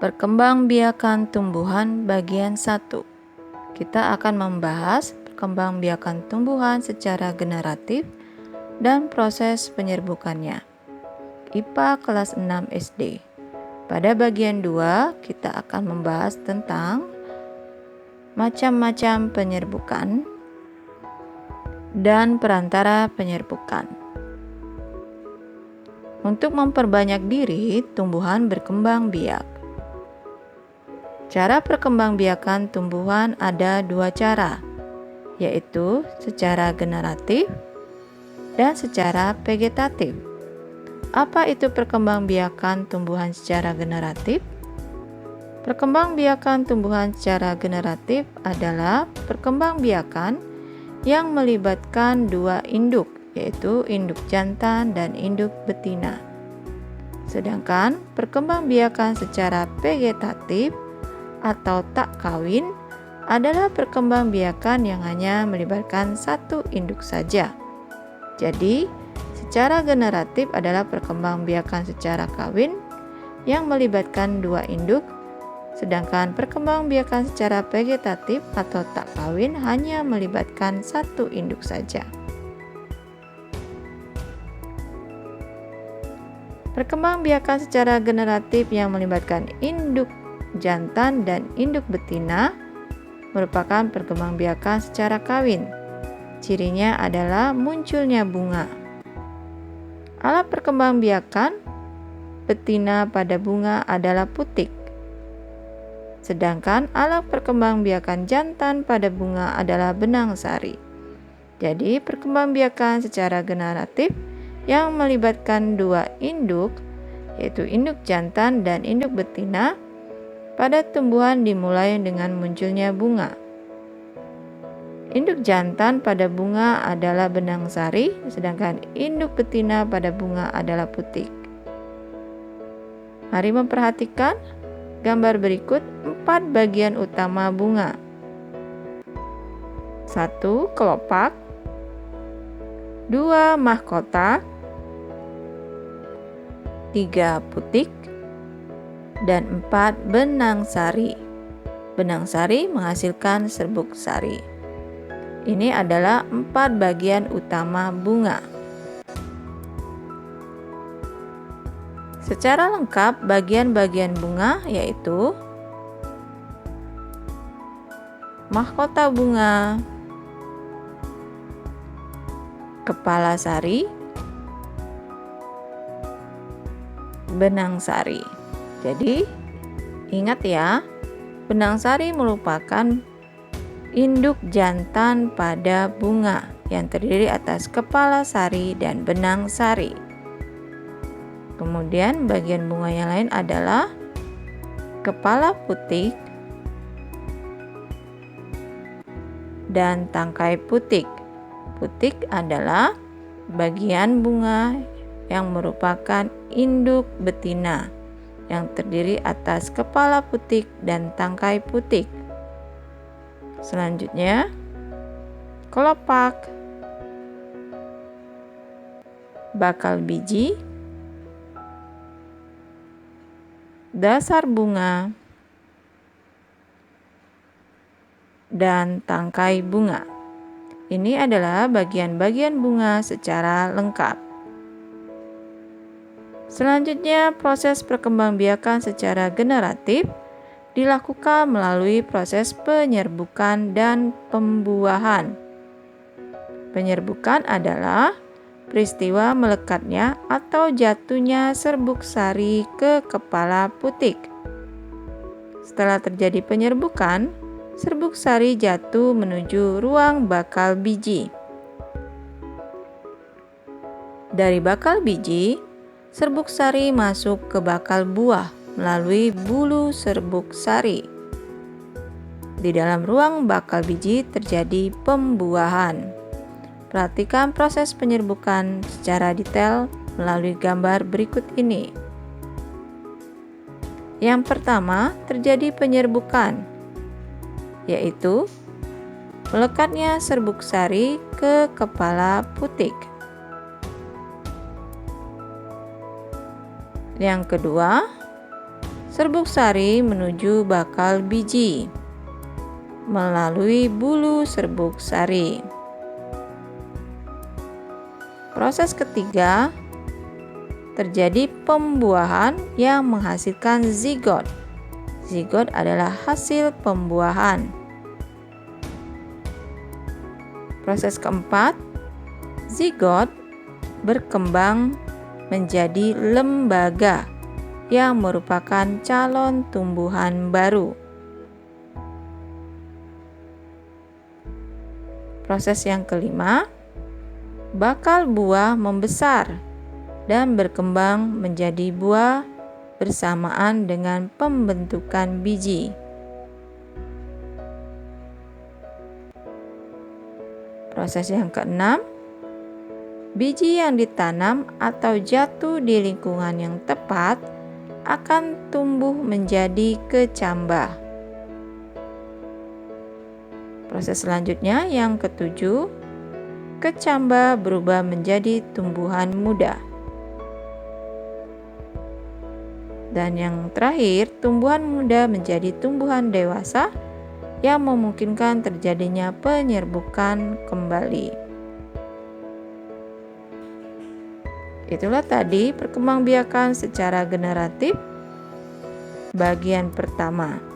Perkembangbiakan tumbuhan bagian 1. Kita akan membahas perkembangbiakan tumbuhan secara generatif dan proses penyerbukannya. IPA kelas 6 SD. Pada bagian 2, kita akan membahas tentang macam-macam penyerbukan dan perantara penyerbukan. Untuk memperbanyak diri, tumbuhan berkembang biak. Cara perkembangbiakan tumbuhan ada 2 cara, yaitu secara generatif dan secara vegetatif. Apa itu perkembangbiakan tumbuhan secara generatif? Perkembangbiakan tumbuhan secara generatif adalah perkembangbiakan yang melibatkan 2 induk, yaitu induk jantan dan induk betina. Sedangkan perkembangbiakan secara vegetatif atau tak kawin adalah perkembangbiakan yang hanya melibatkan 1 induk saja. Jadi, secara generatif adalah perkembangbiakan secara kawin yang melibatkan 2 induk, sedangkan perkembangbiakan secara vegetatif atau tak kawin hanya melibatkan 1 induk saja. Perkembangbiakan secara generatif yang melibatkan induk jantan dan induk betina merupakan perkembangbiakan secara kawin. Cirinya adalah munculnya bunga. Alat perkembangbiakan betina pada bunga adalah putik. Sedangkan alat perkembangbiakan jantan pada bunga adalah benang sari. Jadi, perkembangbiakan secara generatif yang melibatkan 2 induk, yaitu induk jantan dan induk betina, pada tumbuhan dimulai dengan munculnya bunga. Induk jantan pada bunga adalah benang sari, sedangkan induk betina pada bunga adalah putik. Mari memperhatikan gambar berikut 4 bagian utama bunga. 1. Kelopak. 2. Mahkota. 3. Putik. Dan 4. Benang sari. Benang sari menghasilkan serbuk sari. Ini adalah 4 bagian utama bunga. Secara lengkap, bagian-bagian bunga yaitu mahkota bunga, kepala sari, benang sari. Jadi, ingat ya, benang sari merupakan induk jantan pada bunga yang terdiri atas kepala sari dan benang sari. Kemudian bagian bunga yang lain adalah kepala putik dan tangkai putik. Putik adalah bagian bunga yang merupakan induk betina yang terdiri atas kepala putik dan tangkai putik. Selanjutnya, kelopak, bakal biji, dasar bunga, dan tangkai bunga. Ini adalah bagian-bagian bunga secara lengkap. Selanjutnya, proses perkembangbiakan secara generatif dilakukan melalui proses penyerbukan dan pembuahan. Penyerbukan adalah peristiwa melekatnya atau jatuhnya serbuk sari ke kepala putik. Setelah terjadi penyerbukan, serbuk sari jatuh menuju ruang bakal biji. Dari bakal biji, serbuk sari masuk ke bakal buah melalui bulu serbuk sari. Di dalam ruang bakal biji terjadi pembuahan. Perhatikan proses penyerbukan secara detail melalui gambar berikut ini. Yang pertama, terjadi penyerbukan, yaitu melekatnya serbuk sari ke kepala putik. Yang kedua, Serbuk sari menuju bakal biji melalui bulu serbuk sari. Proses ketiga, terjadi pembuahan yang menghasilkan zigot. Zigot adalah hasil pembuahan. Proses keempat, zigot berkembang menjadi lembaga yang merupakan calon tumbuhan baru. Proses yang kelima, bakal buah membesar dan berkembang menjadi buah bersamaan dengan pembentukan biji. Proses yang keenam, biji yang ditanam atau jatuh di lingkungan yang tepat akan tumbuh menjadi kecambah. Proses selanjutnya yang ketujuh, kecambah berubah menjadi tumbuhan muda. Dan yang terakhir, tumbuhan muda menjadi tumbuhan dewasa yang memungkinkan terjadinya penyerbukan kembali. Itulah tadi perkembangbiakan secara generatif bagian pertama.